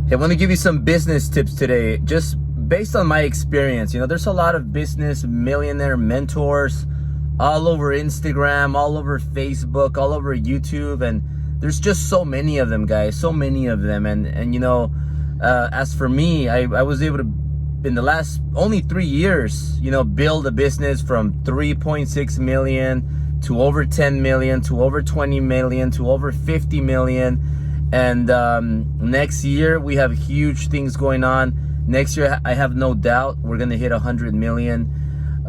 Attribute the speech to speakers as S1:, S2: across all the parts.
S1: Hey, I want to give you some business tips today, just based on my experience. There's a lot of business millionaire mentors all over Instagram, all over Facebook, all over YouTube, and there's just so many of them, guys, so many of them. And as for me, I was able to, in the last only 3 years, build a business from 3.6 million to over 10 million to over 20 million to over 50 million. And next year we have huge things going on. Next year, I have no doubt we're gonna hit 100 million.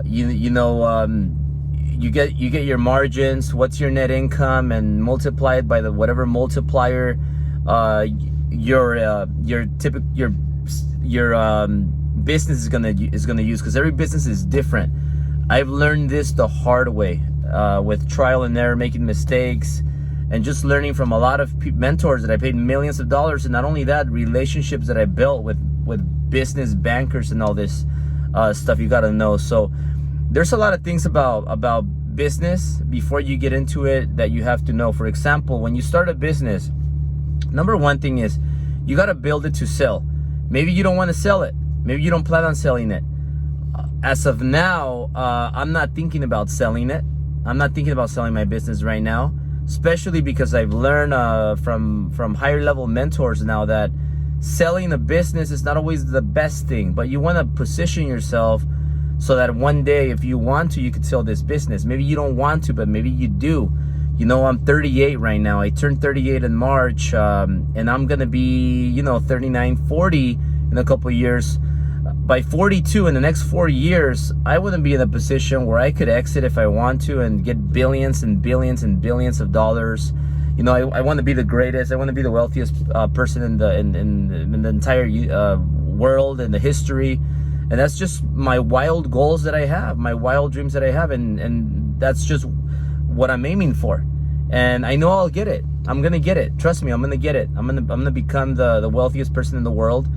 S1: You get your margins. What's your net income, and multiply it by the whatever multiplier your business is gonna use, because every business is different. I've learned this the hard way, with trial and error, making mistakes, and just learning from a lot of mentors that I paid millions of dollars. And not only that, relationships that I built with business bankers and all this stuff you got to know. So there's a lot of things about business before you get into it that you have to know. For example, when you start a business, number one thing is you got to build it to sell. Maybe you don't want to sell it. Maybe you don't plan on selling it. As of now, I'm not thinking about selling it. I'm not thinking about selling my business right now, especially because I've learned from higher level mentors now that selling a business is not always the best thing, but you want to position yourself so that one day, if you want to, you could sell this business. Maybe you don't want to, but maybe you do. I'm 38 right now. I turned 38 in March, and I'm gonna be 39, 40 in a couple of years. By 42, in the next 4 years, I wouldn't be in a position where I could exit if I want to and get billions and billions and billions of dollars. I want to be the greatest. I want to be the wealthiest person in the entire world, in the history. And that's just my wild goals that I have, my wild dreams that I have, and that's just what I'm aiming for. And I know I'll get it. I'm gonna get it. Trust me, I'm gonna get it. I'm gonna become the wealthiest person in the world.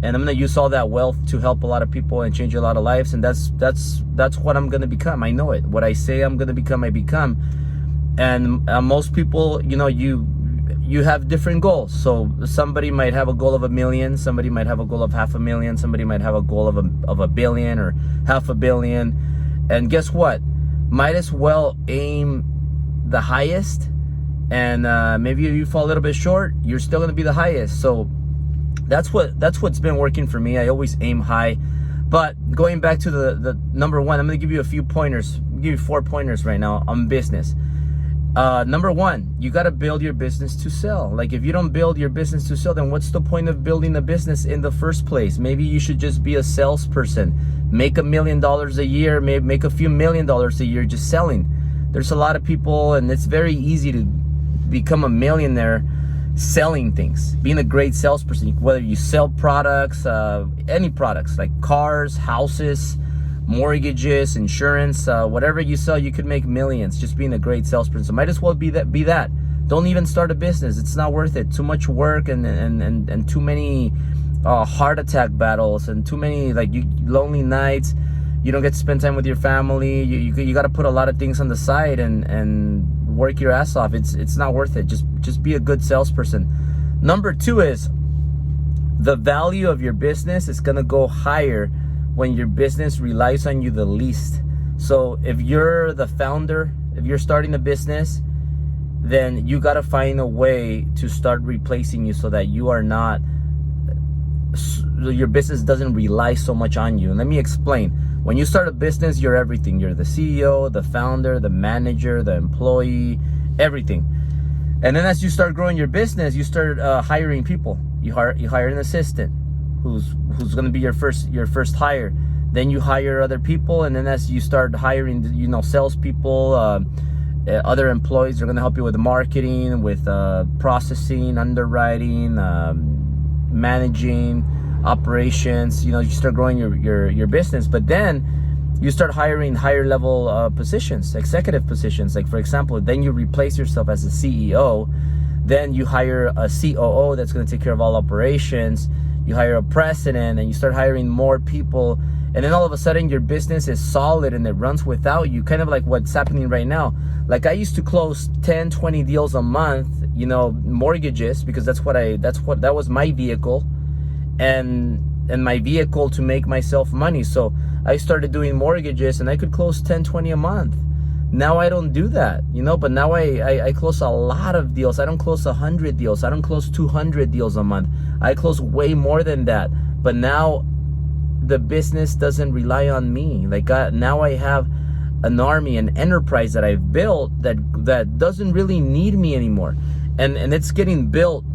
S1: And I'm gonna use all that wealth to help a lot of people and change a lot of lives. And that's what I'm gonna become. I know it. What I say I'm gonna become, I become. And most people, you have different goals. So somebody might have a goal of 1 million. Somebody might have a goal of 500,000. Somebody might have a goal of a billion or 500 million. And guess what? Might as well aim the highest. And maybe if you fall a little bit short, you're still gonna be the highest. So that's what's been working for me. I always aim high. But going back to the number one, I'm gonna give you a few pointers. I'll give you 4 pointers right now on business. Number one, you got to build your business to sell. Like, if you don't build your business to sell, then what's the point of building a business in the first place? Maybe you should just be a salesperson, make $1 million a year, maybe make a few $1 million a year just selling. There's a lot of people, and it's very easy to become a millionaire selling things, being a great salesperson, whether you sell products, any products like cars, houses, mortgages, insurance, whatever you sell, you could make millions just being a great salesperson. So might as well be that. Don't even start a business. It's not worth it. Too much work and too many heart attack battles and too many lonely nights. You don't get to spend time with your family. You got to put a lot of things on the side and work your ass off. It's not worth it. Just be a good salesperson. Number two is the value of your business is gonna go higher when your business relies on you the least. So if you're the founder, if you're starting a business, then you got to find a way to start replacing you so that your business doesn't rely so much on you. And let me explain. When you start a business, you're everything. You're the CEO, the founder, the manager, the employee, everything. And then as you start growing your business, you start hiring people. You hire an assistant who's going to be your first hire. Then you hire other people, and then as you start hiring, salespeople, other employees, they're going to help you with marketing, with processing, underwriting, managing, operations. You start growing your business, but then you start hiring higher level positions, executive positions. Like, for example, then you replace yourself as a CEO. Then you hire a COO that's going to take care of all operations. You hire a president, and you start hiring more people. And then all of a sudden your business is solid and it runs without you, kind of like what's happening right now. Like, I used to close 10, 20 deals a month, mortgages, because that was my vehicle. and my vehicle to make myself money. So I started doing mortgages, and I could close 10, 20 a month. Now I don't do that, but now I close a lot of deals. I don't close 100 deals. I don't close 200 deals a month. I close way more than that. But now the business doesn't rely on me. Now I have an army, an enterprise that I've built that doesn't really need me anymore. And it's getting built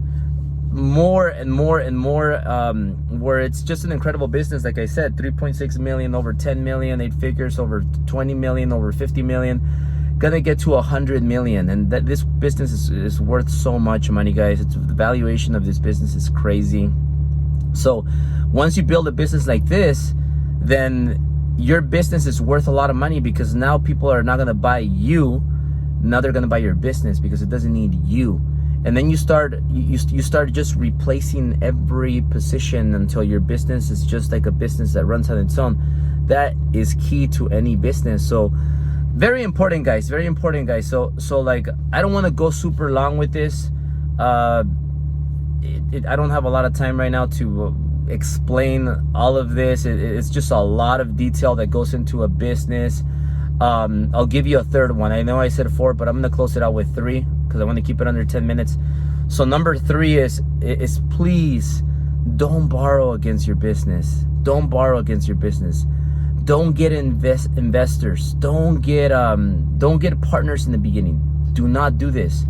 S1: more and more and more, where it's just an incredible business. Like I said, 3.6 million, over 10 million, 8 figures, over 20 million, over 50 million, gonna get to 100 million. And that this business is worth so much money, guys. The valuation of this business is crazy. So once you build a business like this, then your business is worth a lot of money, because now people are not gonna buy you, now they're gonna buy your business, because it doesn't need you. And then you start just replacing every position until your business is just like a business that runs on its own. That is key to any business. So very important, guys. Very important, guys. So like, I don't want to go super long with this. I don't have a lot of time right now to explain all of this. It's just a lot of detail that goes into a business. I'll give you a third one. I know I said 4, but I'm gonna close it out with 3, because I want to keep it under 10 minutes. So number 3 is please don't borrow against your business. Don't borrow against your business. Don't get investors. Don't get partners in the beginning. Do not do this.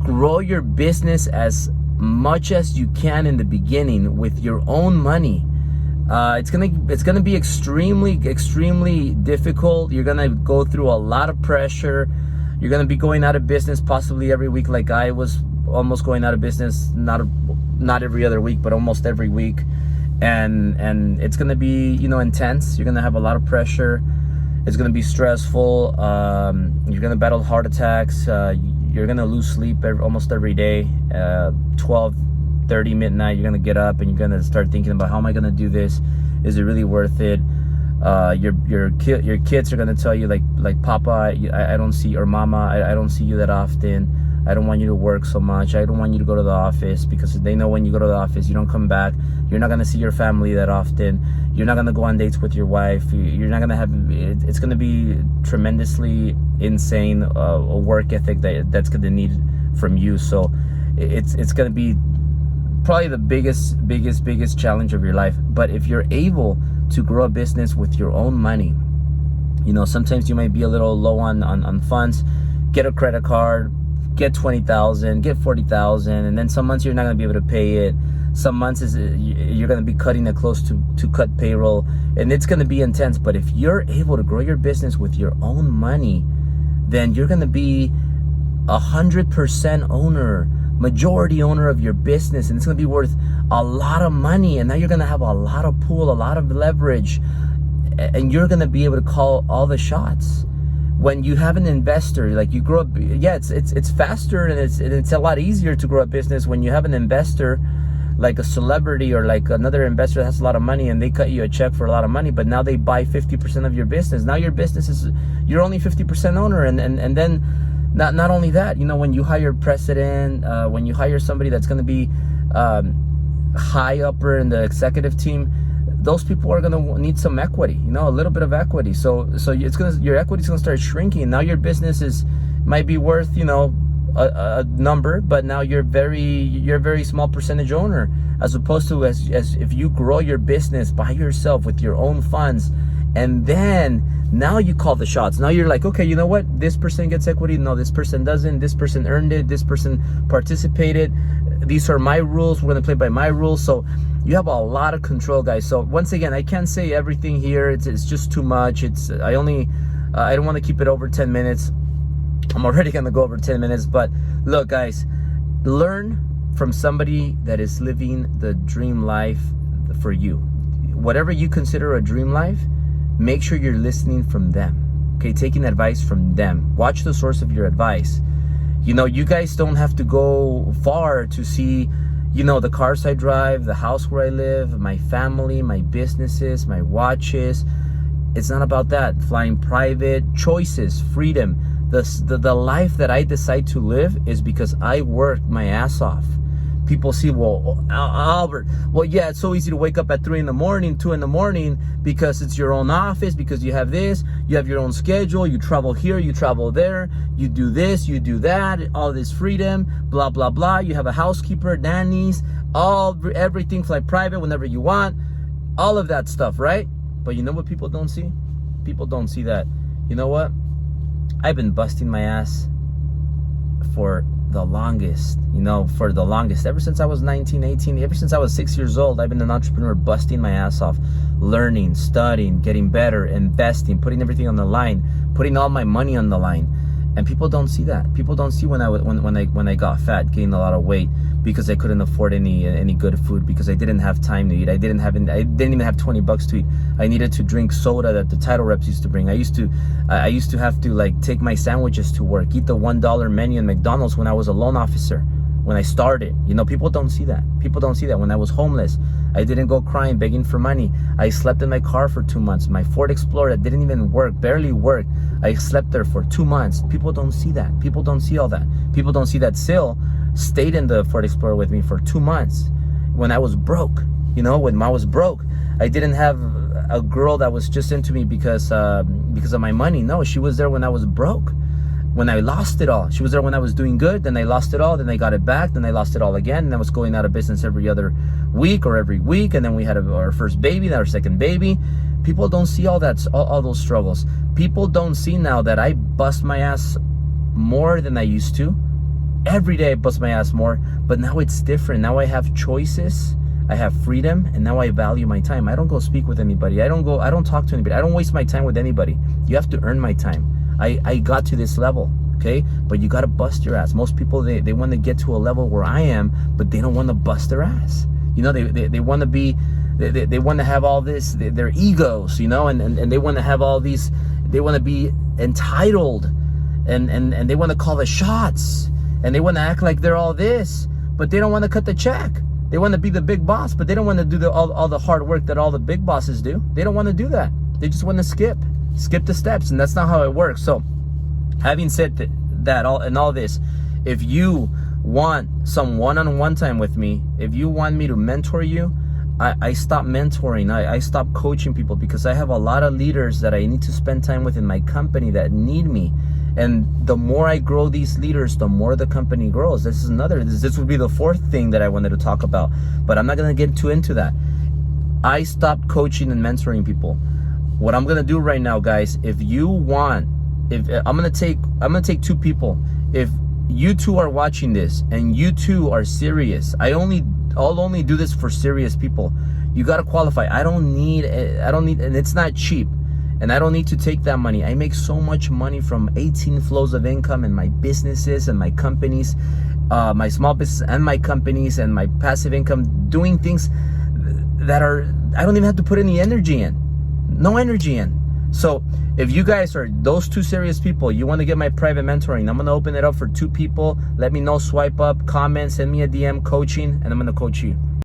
S1: Grow your business as much as you can in the beginning with your own money. It's gonna be extremely difficult. You're gonna go through a lot of pressure. You're gonna be going out of business possibly every week, like I was almost going out of business, not every other week, but almost every week. And it's gonna be intense. You're gonna have a lot of pressure. It's gonna be stressful. You're gonna battle heart attacks. You're gonna lose sleep almost every day. 12:30 midnight, you're gonna get up and you're gonna start thinking about, how am I gonna do this? Is it really worth it? Your kids are gonna tell you, like Papa, I don't see, or Mama, I don't see you that often. I don't want you to work so much. I don't want you to go to the office, because they know when you go to the office, you don't come back. You're not gonna see your family that often. You're not gonna go on dates with your wife. You're not gonna have. It's gonna be tremendously insane a work ethic that's gonna need from you. So it's gonna be probably the biggest challenge of your life. But if you're able to grow a business with your own money, sometimes you might be a little low on funds. Get a credit card, get 20,000, get 40,000, and then some months you're not gonna be able to pay it. Some months you're gonna be cutting it close to cut payroll, and it's gonna be intense. But if you're able to grow your business with your own money, then you're gonna be 100% owner, majority owner of your business, and it's gonna be worth a lot of money. And now you're gonna have a lot of pull, a lot of leverage, and you're gonna be able to call all the shots. When you have an investor, like you grow up, it's faster and it's a lot easier to grow a business when you have an investor, like a celebrity or like another investor that has a lot of money, and they cut you a check for a lot of money, but now they buy 50% of your business. Now your business you're only 50% owner, and then not only that, when you hire president, when you hire somebody that's going to be high upper in the executive team, those people are going to need some equity, a little bit of equity. So your equity is going to start shrinking. Now your business might be worth, a number, but now you're a very small percentage owner, as opposed to as if you grow your business by yourself with your own funds, and then now you call the shots. Now you're like, okay, you know what? This person gets equity. No, this person doesn't. This person earned it. This person participated. These are my rules. We're going to play by my rules. So you have a lot of control, guys. So once again, I can't say everything here. It's just too much. I don't want to keep it over 10 minutes. I'm already going to go over 10 minutes. But look, guys, learn from somebody that is living the dream life for you. Whatever you consider a dream life, make sure you're listening from them. Okay, taking advice from them. Watch the source of your advice. You guys don't have to go far to see, the cars I drive, the house where I live, my family, my businesses, my watches. It's not about that. Flying private, choices, freedom. The life that I decide to live is because I worked my ass off. people see, well, Albert, well, yeah, it's so easy to wake up at 3 in the morning, 2 in the morning, because it's your own office, because you have this, you have your own schedule, you travel here, you travel there, you do this, you do that, all this freedom, blah, blah, blah. You have a housekeeper, nannies, everything, fly private whenever you want, all of that stuff, right? But you know what people don't see? People don't see that. You know what? I've been busting my ass for the longest, ever since I was 19, 18, ever since I was 6 years old. I've been an entrepreneur, busting my ass off, learning, studying, getting better, investing, putting everything on the line, putting all my money on the line. And people don't see that. People don't see when I got fat, gained a lot of weight, because I couldn't afford any good food, because I didn't have time to eat. I didn't even have $20 to eat. I needed to drink soda that the title reps used to bring. I used to have to like take my sandwiches to work, eat the $1 menu in McDonald's when I was a loan officer, when I started. People don't see that. People don't see that. When I was homeless, I didn't go crying, begging for money. I slept in my car for 2 months. My Ford Explorer that didn't even work, barely worked, I slept there for 2 months. People don't see that. People don't see all that. People don't see that Sil stayed in the Ford Explorer with me for 2 months when I was broke. When I was broke, I didn't have a girl that was just into me because of my money. No, she was there when I was broke, when I lost it all. She was there when I was doing good, then I lost it all, then I got it back, then I lost it all again, and I was going out of business every other week or every week, and then we had our first baby, then our second baby. People don't see all that, all those struggles. People don't see now that I bust my ass more than I used to. Every day I bust my ass more, but now it's different. Now I have choices, I have freedom, and now I value my time. I don't go speak with anybody. I don't talk to anybody. I don't waste my time with anybody. You have to earn my time. I got to this level, okay? But you gotta bust your ass. Most people, they want to get to a level where I am, but they don't want to bust their ass. They want to be, they want to have all this, their egos, and they want to have all these, they want to be entitled, and they want to call the shots, and they want to act like they're all this, but they don't want to cut the check. They want to be the big boss, but they don't want to do all the hard work that all the big bosses do. They don't want to do that. They just want to skip the steps, and that's not how it works. So having said that, all this, if you want some one-on-one time with me, if you want me to mentor you, I stop mentoring. I stop coaching people, because I have a lot of leaders that I need to spend time with in my company that need me. And the more I grow these leaders, the more the company grows. This would be the fourth thing that I wanted to talk about, but I'm not going to get too into that. I stopped coaching and mentoring people. What I'm going to do right now, guys, I'm going to take two people. If you two are watching this and you two are serious, I'll only do this for serious people. You got to qualify. I don't need, and it's not cheap. And I don't need to take that money. I make so much money from 18 flows of income in my businesses and my companies, my small business and my companies, and my passive income, doing things that I don't even have to put any energy in. No energy in. So if you guys are those two serious people, you want to get my private mentoring, I'm going to open it up for 2 people. Let me know, swipe up, comment, send me a DM, coaching, and I'm going to coach you.